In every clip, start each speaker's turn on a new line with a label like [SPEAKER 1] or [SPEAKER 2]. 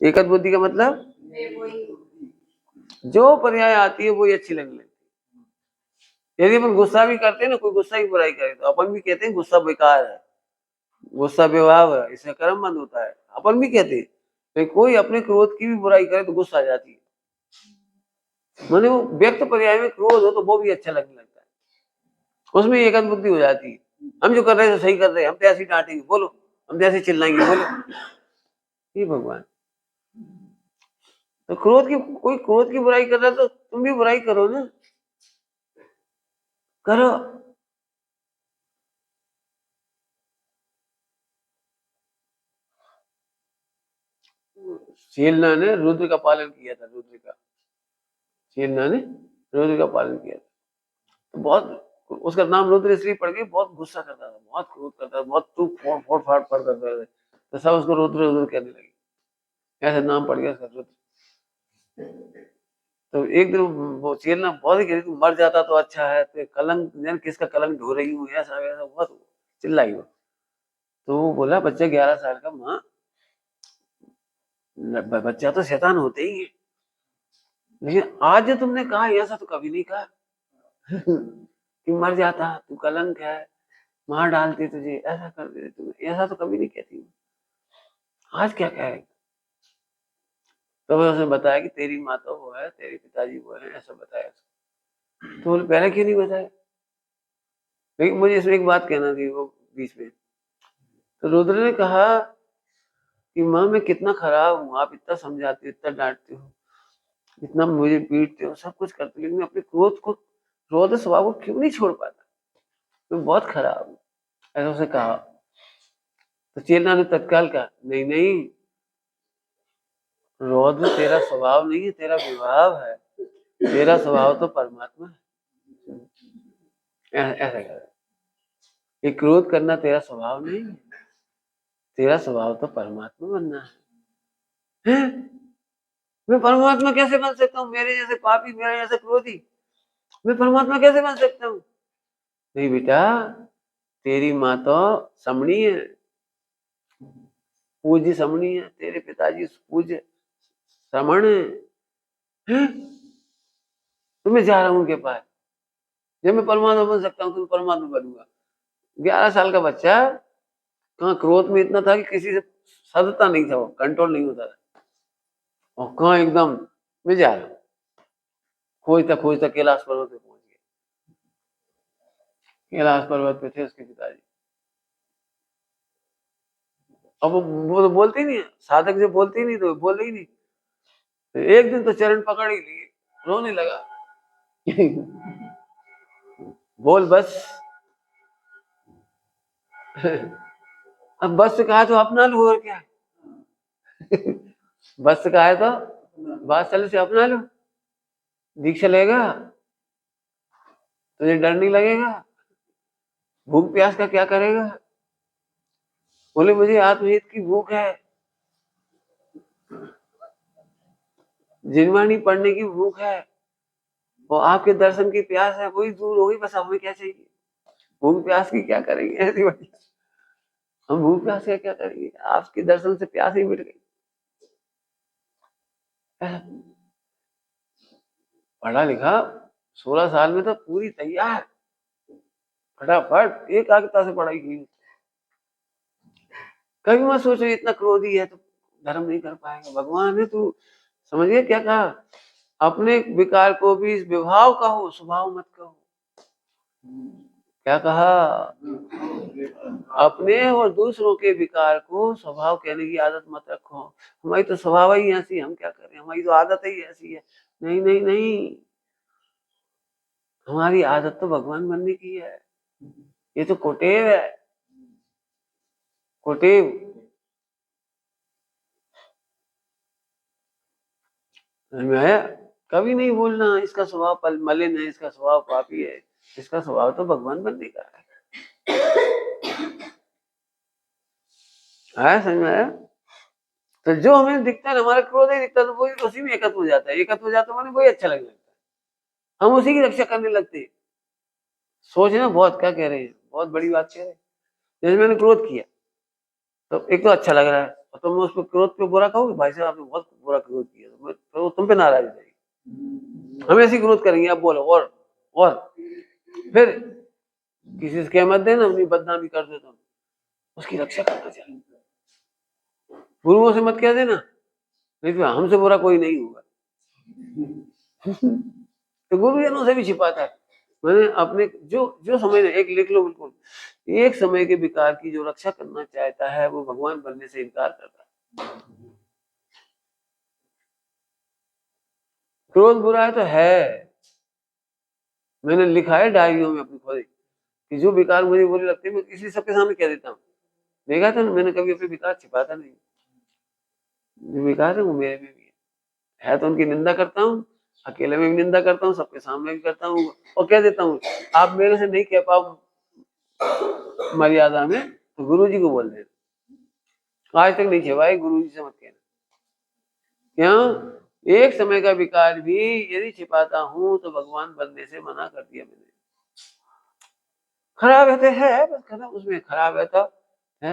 [SPEAKER 1] एकत्व बुद्धि का मतलब जो पर्याय आती है वही अच्छी लगने लगती है। यदि अपन गुस्सा भी करते हैं ना, कोई गुस्सा की बुराई करे तो अपन भी कहते हैं गुस्सा बेकार है, गुस्सा बेवाव है, इससे कर्म बंद होता है, अपन भी कहते हैं। तो कोई अपने क्रोध की भी बुराई करे तो गुस्सा आ जाती है। मैंने वो व्यक्त पर्याय में क्रोध हो तो वो भी अच्छा लगने लगता है, उसमें एकत्व बुद्धि हो जाती है। हम जो कर रहे हैं तो सही कर रहे हैं, हम तो ऐसे डांटेंगे बोलो, हम तो ऐसे चिल्लाएंगे बोलो। ये भगवान, तो कोई क्रोध की बुराई कर रहा है तो तुम भी बुराई करो ना, करो। शेलना ने रुद्र का पालन किया था, शेलना ने रुद्र का पालन किया था। तो बहुत उसका नाम रुद्र इसलिए पड़ गया, बहुत गुस्सा करता था, बहुत क्रोध करता था, बहुत तू फोड़ फोड़ फाड़ फाड़ करता था, तो सब उसको रुद्र रुद्र कहने लगे, ऐसा नाम पड़ गया उसका रुद्र। तो एक दिन वो शेलना बहुत ही कह रही, तू मर जाता तो अच्छा है, तो कलंक किसका कलंक ढो रही हूँ, ऐसा वैसा बहुत चिल्लाई वो। तो वो बोला बच्चा 11 साल का, माँ बच्चा तो शैतान होते ही है, लेकिन आज जो तुमने कहा ऐसा तो कभी नहीं कहा कि मर जाता, तू कलंक है, मार डालते तुझे, ऐसा कर देते तुम्हें, ऐसा तो कभी नहीं कहती, आज क्या कहेगा। तो उसने बताया कि तेरी माँ तो वो है, तेरे पिताजी वो है, ऐसा बताया। तो बोले पहले क्यों नहीं बताया। लेकिन मुझे इसमें एक बात कहना थी वो बीच में। तो रुद्र ने कहा कि माँ मैं कितना खराब हूँ, आप इतना समझाते हो, इतना डांटते हो, इतना मुझे पीटते हो, सब कुछ करते हो, लेकिन मैं अपने क्रोध स्वभाव को क्यों नहीं छोड़ पाता, मैं बहुत खराब हूँ, ऐसा उसने कहा। तो चेला ने तत्काल कहा नहीं नहीं, क्रोध तेरा स्वभाव नहीं है, तेरा विभाव है, तेरा स्वभाव तो परमात्मा है। ऐसा कहा, ये क्रोध करना तेरा स्वभाव नहीं है, तेरा स्वभाव तो परमात्मा बनना है। मैं परमात्मा कैसे बन सकता हूँ, मेरे जैसे पापी, मेरे जैसे क्रोधी, मैं परमात्मा कैसे बन सकता हूँ। नहीं बेटा, तेरी माँ तो समणी है, पूज्य समणी है, तेरे पिताजी पूज्य श्रमण है। तो मैं जा रहा हूँ उनके पास, जब मैं परमात्मा बन सकता हूँ तो मैं परमात्मा बनूंगा। 11 साल का बच्चा कहाँ क्रोध में इतना था कि किसी से सदता नहीं था, वो कंट्रोल नहीं होता था, और कहाँ एकदम मैं जा रहा हूँ। खोजता खोजता कैलाश पर्वत पे पहुंच गया। कैलाश पर्वत पे थे उसके पिताजी। अब वो तो बोलती नहीं है, साधक जो बोलती नहीं तो बोल ही नहीं। तो एक दिन तो चरण पकड़ ही लिए, रोने लगा बोल बस अब बस से कहा तो अपना लो, और क्या बस से कहा है तो बात चले से अपना लो, दीक्षा लेगा तुझे डर नहीं लगेगा, भूख प्यास का क्या करेगा। बोले मुझे आत्महित की भूख है, जिनवाणी पढ़ने की भूख है, और आपके दर्शन की प्यास है, वही दूर होगी, बस हमें क्या चाहिए। भूख प्यास की क्या करेंगे, ऐसी बात, हम भूख प्यास का क्या करेंगे, आपके दर्शन से प्यास ही मिट गई। पढ़ा लिखा 16 साल में तो पूरी तैयार, फटाफट एकाग्रता से पढ़ाई की। कभी मत सोचो इतना क्रोधी है तो धर्म नहीं कर पाएगा। भगवान ने तू समझिए क्या कहा, अपने विकार को भी विभाव कहो, स्वभाव मत कहो। क्या कहा, अपने और दूसरों के विकार को स्वभाव कहने की आदत मत रखो। हमारी तो स्वभाव ही ऐसी, हम क्या करें, हमारी तो आदत ही ऐसी है। नहीं नहीं नहीं, हमारी आदत तो भगवान बनने की है। ये तो कुटेव है, कुटेव। कभी नहीं बोलना इसका स्वभाव मलिन है, इसका स्वभाव पापी है, इसका स्वभाव तो भगवान बनने का है। समझ में आया। तो जो हमें दिखता है, हमारा क्रोध ही दिखता है, तो वही उसी में एकत्व हो जाता है। एकत्व हो जाता है माने वही अच्छा लगने लगता है, हम उसी की रक्षा करने लगते हैं। सोच ना, बहुत क्या कह रहे हैं, बहुत बड़ी बात कह रहे हैं। जैसे मैंने क्रोध किया तो एक तो अच्छा लग रहा है, और तुम उस पर क्रोध पे बुरा कहोगे, भाई साहब आपने बहुत बुरा क्रोध किया, तो तुम पे नाराज हो जाएगी, हम ऐसी क्रोध करेंगे, आप बोलो और फिर किसी से कह मत देना, अपनी बदनामी कर दे तुम, उसकी रक्षा करना चाहिए। गुरुओं से मत कह देना, नहीं तो हमसे बुरा कोई नहीं होगा। तो गुरुजनों से भी छिपाता है। मैंने अपने जो जो समय, एक लिख लो बिल्कुल, एक समय के विकार की जो रक्षा करना चाहता है वो भगवान बनने से इनकार करता है। क्रोध बुरा है तो है, मैंने लिखा है डायरियों में अपनी खुद कि जो विकार मुझे बुरे लगते हैं मैं इसलिए सबके सामने कह देता हूँ। देखा था ना, मैंने कभी अपने विकार छिपाता नहीं, जो विकार है वो मेरे में भी है तो उनकी निंदा करता हूँ, अकेले में भी निंदा करता हूँ, सबके सामने भी करता हूँ, और कह देता हूँ आप मेरे से नहीं कह पाओ मर्यादा में तो गुरु जी को बोल देना। आज तक नहीं छिपाई, गुरु जी से मत कहना। क्यों? एक समय का विकार भी यदि छिपाता हूं तो भगवान बनने से मना कर दिया मैंने। खराब है तो है, बस खराब, उसमें खराब है तो है।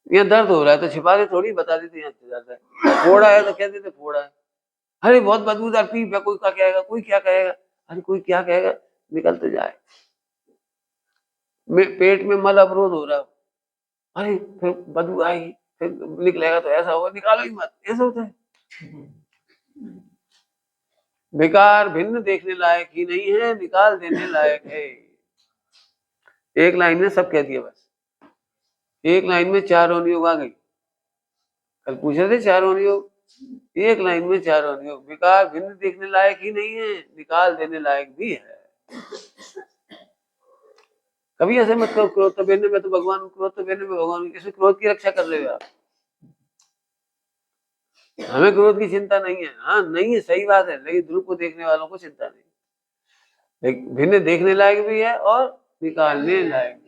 [SPEAKER 1] यहाँ दर्द हो रहा है तो छिपा के थोड़ी बता देते, यहाँ दर्द है। फोड़ा है तो कह देते फोड़ा है। अरे बहुत बदबूदार पीप है, कोई क्या कहेगा, कोई क्या कहेगा, अरे कोई क्या कहेगा, निकलते जाए। पेट में मल अवरोध हो रहा, अरे फिर बदबू आएगी, फिर निकलेगा तो ऐसा होगा, निकालो ही मत, ऐसा होता है। विकार भिन्न देखने लायक ही नहीं है, निकाल देने लायक है। एक लाइन में सब कह दिया, बस एक लाइन में 4 अनुयोग आ गई। कल पूछ रहे थे 4 अनुयोग, एक लाइन में 4 अनुयोग। विकार भिन्न देखने लायक ही नहीं है, निकाल देने लायक भी है। कभी ऐसे मत करो क्रोध तो बेने में तो भगवान, क्रोध तो बेने में भगवान, किसी क्रोध की रक्षा कर रहे हो आप। हमें क्रोध की चिंता नहीं है, हाँ नहीं है, सही बात है, लेकिन ध्रुव को देखने वालों को चिंता नहीं। भिन्न देखने लायक भी है और निकालने लायक